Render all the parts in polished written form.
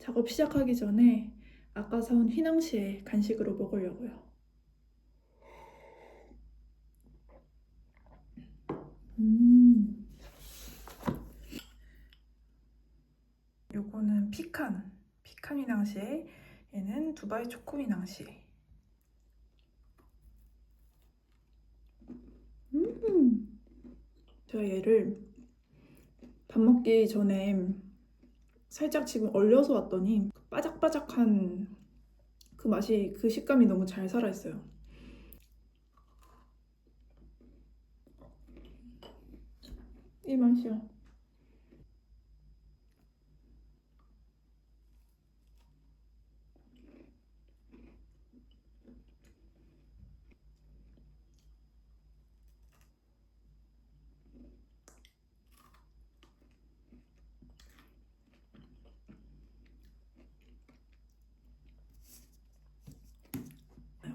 작업 시작하기 전에 아까 사온 휘낭시에 간식으로 먹으려고요. 요거는 피칸 휘낭시에, 얘는 두바이 초코 휘낭시에. 제가 얘를 밥 먹기 전에 살짝 지금 얼려서 왔더니 바삭바삭한 그 맛이, 그 식감이 너무 잘 살아있어요. 이 맛이요.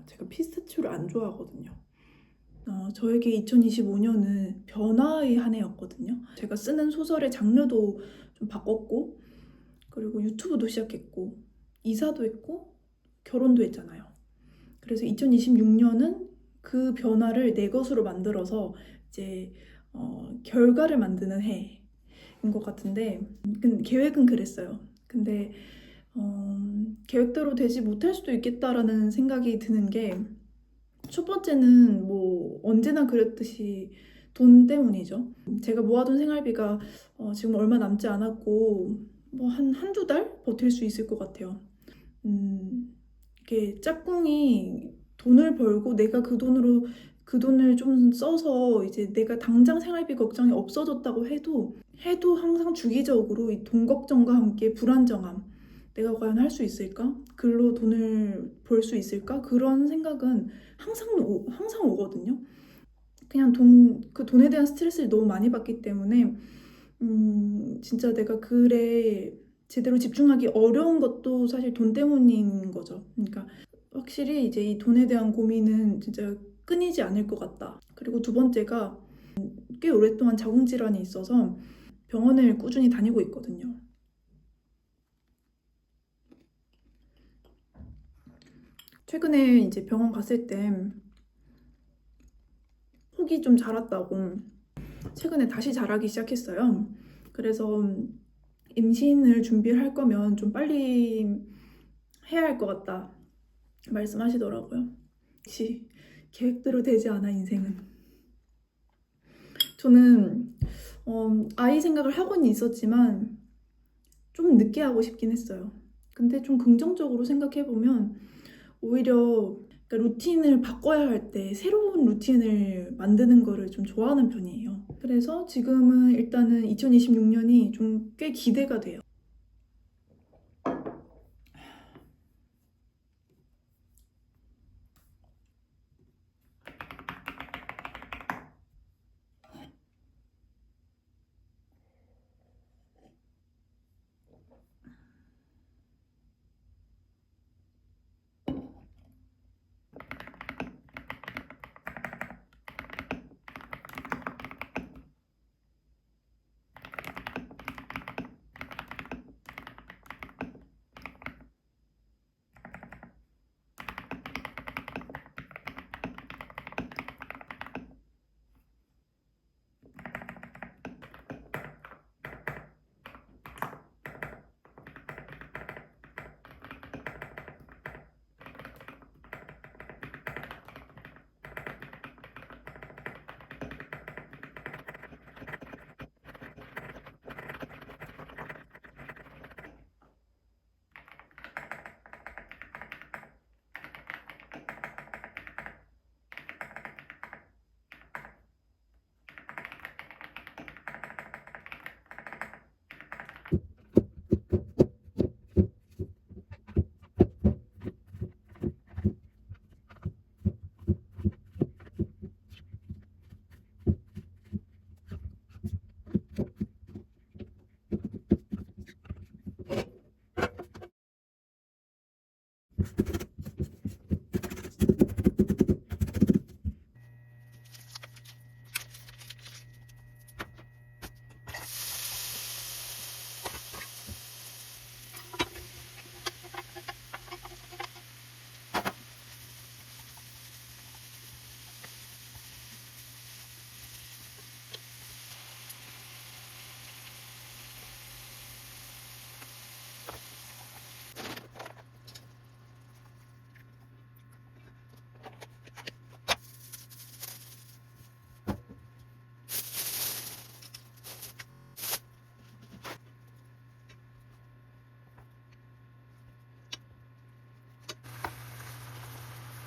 제가 피스타치오를 안 좋아하거든요. 저에게 2025년은 변화의 한 해였거든요. 제가 쓰는 소설의 장르도 좀 바꿨고, 그리고 유튜브도 시작했고, 이사도 했고, 결혼도 했잖아요. 그래서 2026년은 그 변화를 내 것으로 만들어서 이제 결과를 만드는 해인 것 같은데, 계획은 그랬어요. 근데 계획대로 되지 못할 수도 있겠다라는 생각이 드는 게, 첫 번째는 뭐 언제나 그랬듯이 돈 때문이죠. 제가 모아둔 생활비가 지금 얼마 남지 않았고, 뭐 한두 달 버틸 수 있을 것 같아요. 이게 짝꿍이 돈을 벌고 내가 그 돈을 좀 써서 이제 내가 당장 생활비 걱정이 없어졌다고 해도 항상 주기적으로 이 돈 걱정과 함께 불안정함, 내가 과연 할 수 있을까? 글로 돈을 벌 수 있을까? 그런 생각은 항상 오거든요. 그냥 그 돈에 대한 스트레스를 너무 많이 받기 때문에 진짜 내가 글에 제대로 집중하기 어려운 것도 사실 돈 때문인 거죠. 그러니까 확실히 이제 이 돈에 대한 고민은 진짜 끊이지 않을 것 같다. 그리고 두 번째가 꽤 오랫동안 자궁질환이 있어서 병원을 꾸준히 다니고 있거든요. 최근에 이제 병원 갔을 때 혹이 좀 자랐다고, 최근에 다시 자라기 시작했어요. 그래서 임신을 준비를 할 거면 좀 빨리 해야 할 것 같다 말씀하시더라고요. 역시 계획대로 되지 않아 인생은. 저는 아이 생각을 하고는 있었지만 좀 늦게 하고 싶긴 했어요. 근데 좀 긍정적으로 생각해보면 오히려, 그러니까 루틴을 바꿔야 할 때 새로운 루틴을 만드는 거를 좀 좋아하는 편이에요. 그래서 지금은 일단은 2026년이 좀 꽤 기대가 돼요.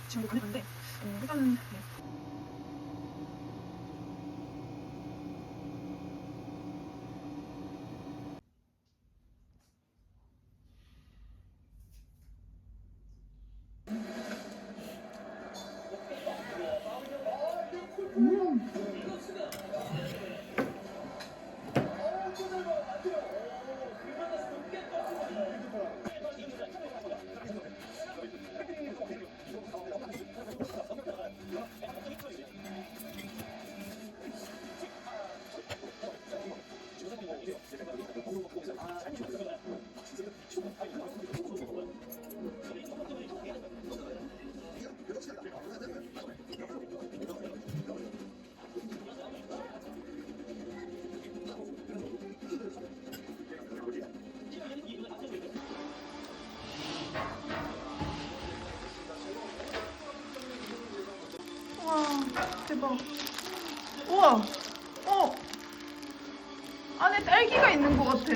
지금도 보내봤는데 일단은 네. 와 대박. 우와. 안에 딸기가 있는 것 같아.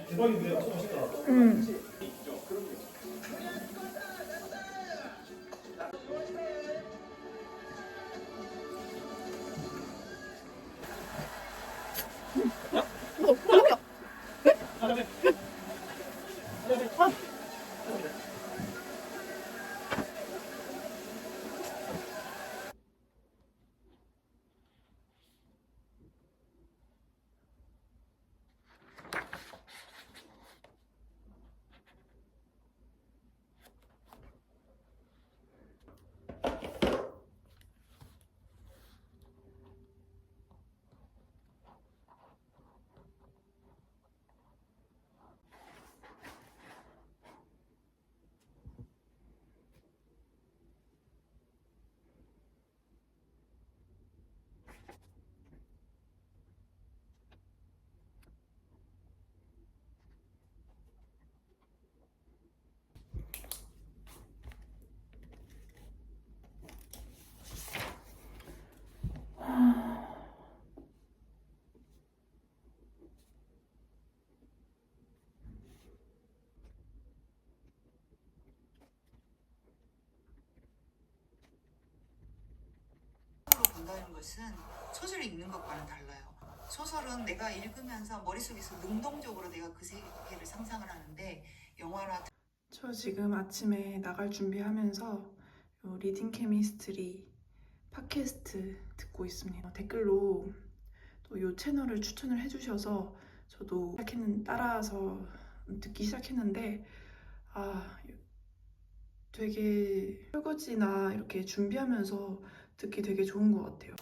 대박인데요? 맛있다. 본다는 것은 소설을 읽는 것과는 달라요. 소설은 내가 읽으면서 머릿속에서 능동적으로 내가 그 세계를 상상을 하는데 영화나 저 지금 아침에 나갈 준비하면서 요 리딩 케미스트리 팟캐스트 듣고 있습니다. 댓글로 또 이 채널을 추천을 해주셔서 저도 따라서 듣기 시작했는데 되게 설거지나 이렇게 준비하면서 듣기 되게 좋은 것 같아요.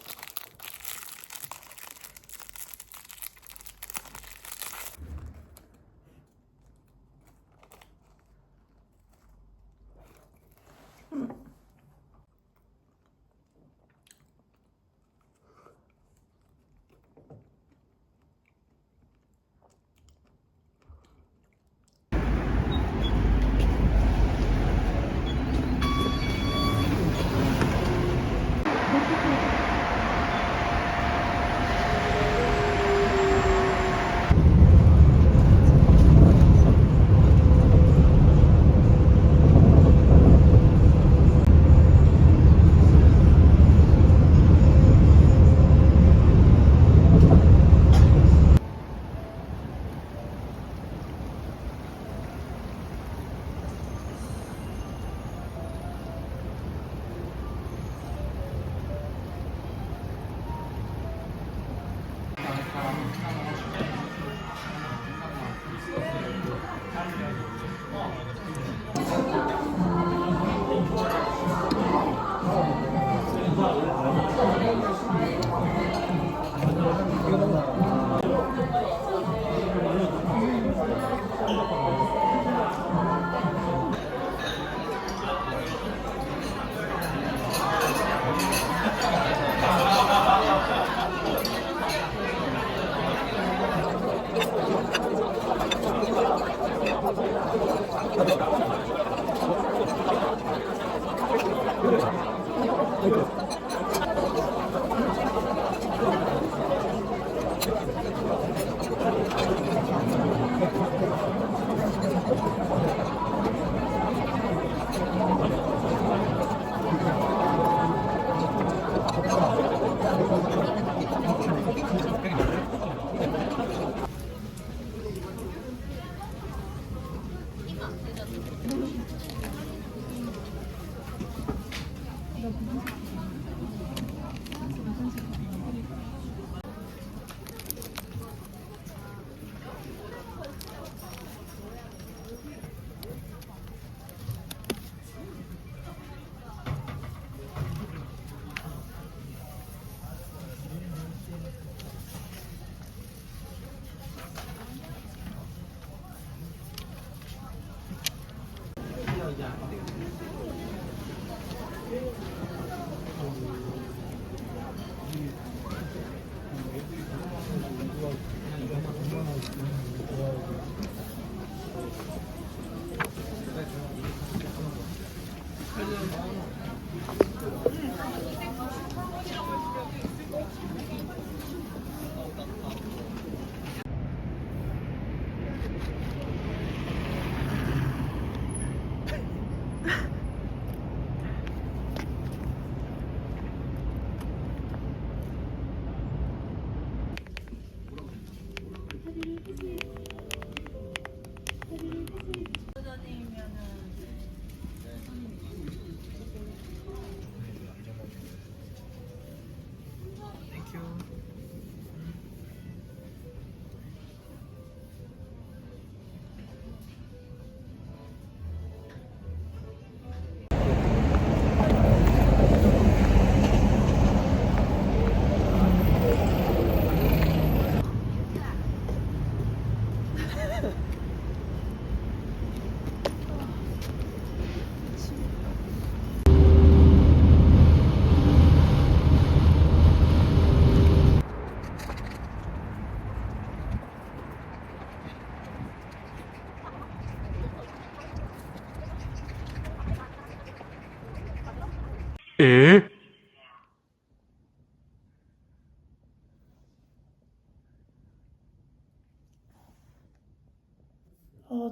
에?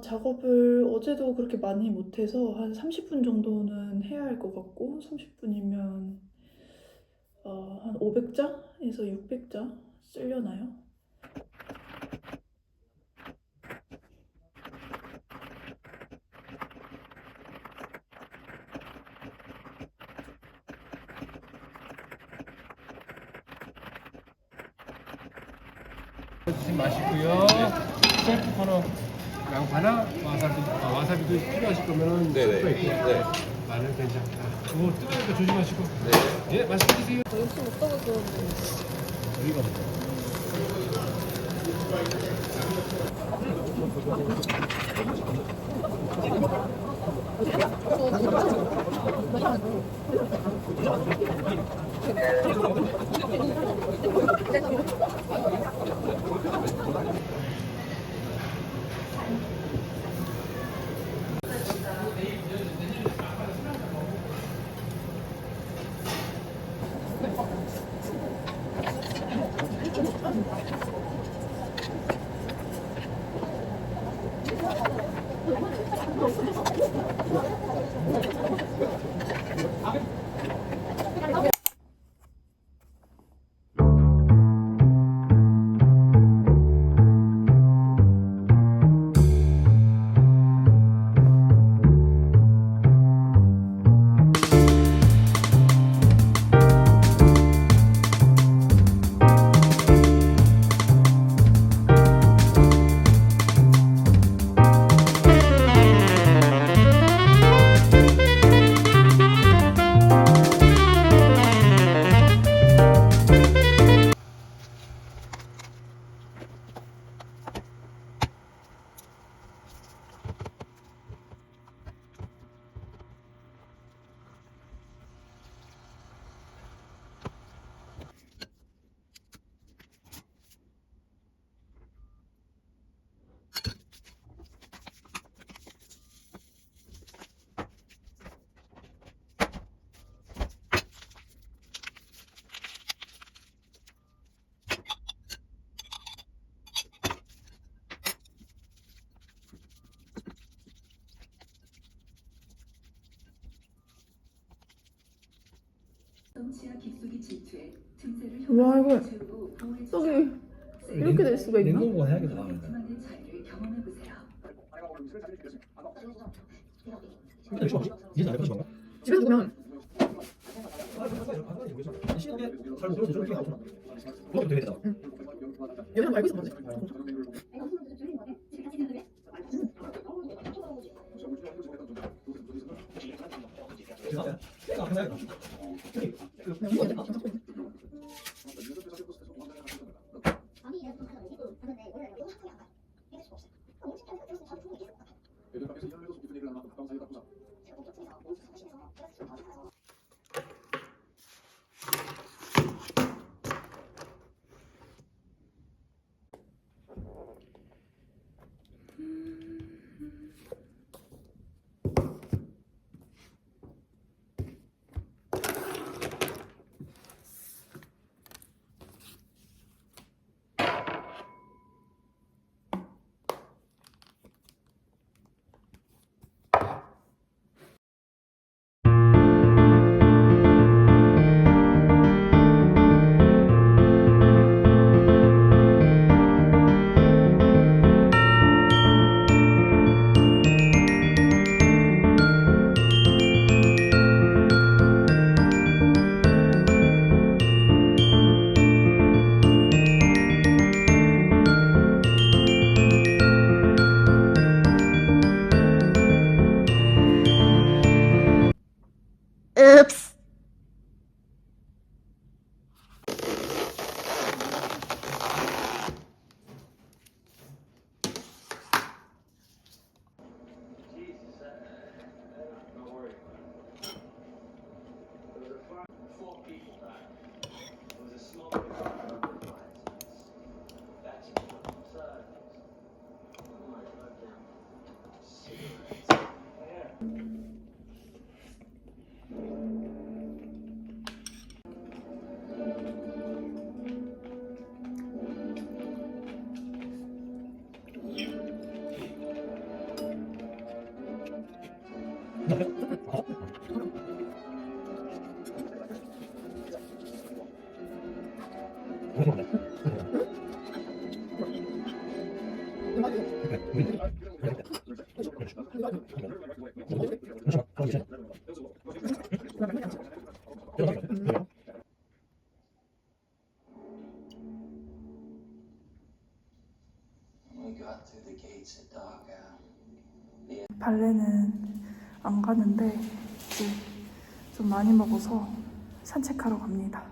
작업을 어제도 그렇게 많이 못해서 한 30분 정도는 해야 할 것 같고 30분이면 한 500자에서 600자 쓰려나요? 드시지 마시고요. 셀프 코너 양파나 와사비도 필요하실 거면은 네네. 섞어 있고 네. 마늘 괜찮다. 그거 뜨거우니까 조심하시고. 예, 맛있게 드세요. 역시 먹다가 그러는데. 여기가 뭐야? 와 이거 떡이 이렇게 될 수가 있나? 냉동보관 해야겠다. 이게 나를 가져가? 집에서 보면 시간에 살고 그래서 저렇게 하고 그것도 되게 되다. 여기서 알고 있었거든. 발레는 안 가는데 이제 좀 많이 먹어서 산책하러 갑니다.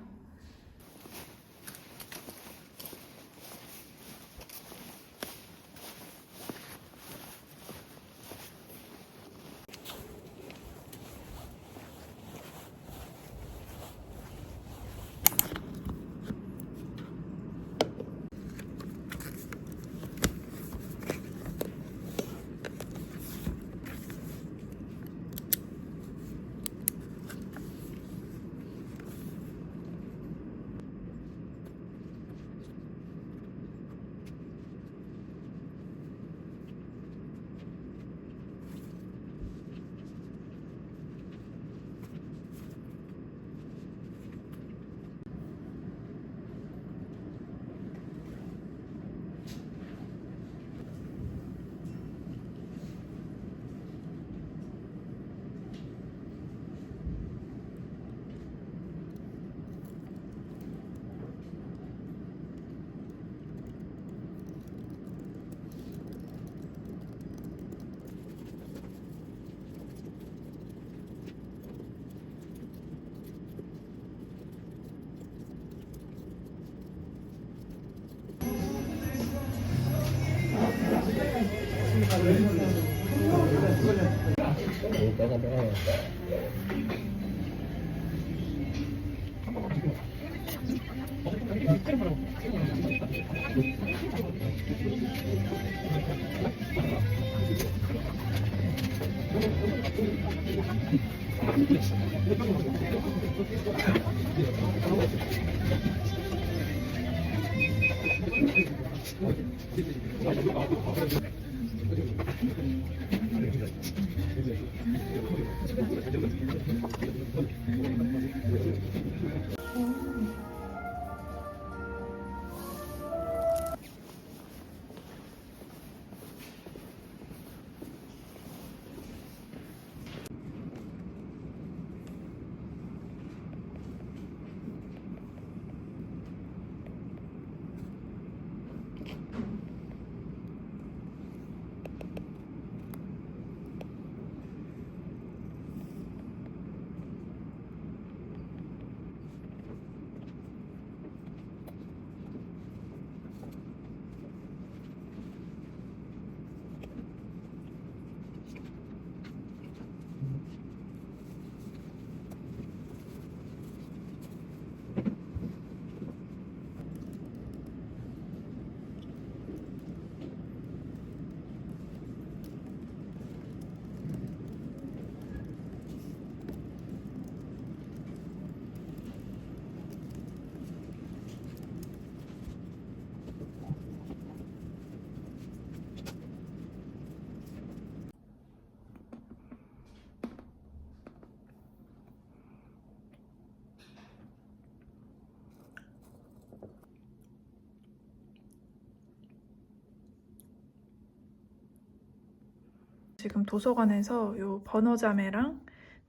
지금 도서관에서 요 버너자매랑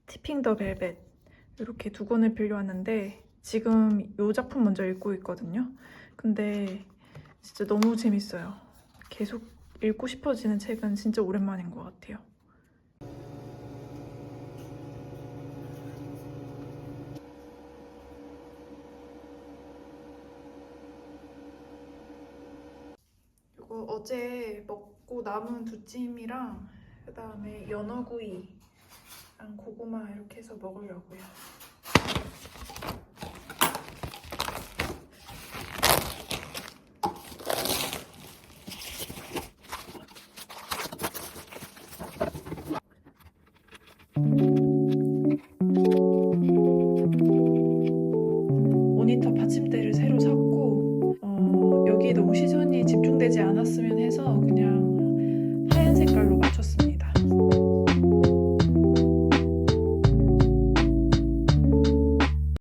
티핑 더 벨벳 이렇게 두 권을 빌려왔는데 지금 요 작품 먼저 읽고 있거든요. 근데 진짜 너무 재밌어요. 계속 읽고 싶어지는 책은 진짜 오랜만인 것 같아요. 이거 어제 먹고 남은 두찜이랑 그다음에 연어구이랑 고구마 이렇게 해서 먹으려고요. 모니터 받침대를 새로 샀고 여기에 너무 시선이 집중되지 않았으면 해서 그냥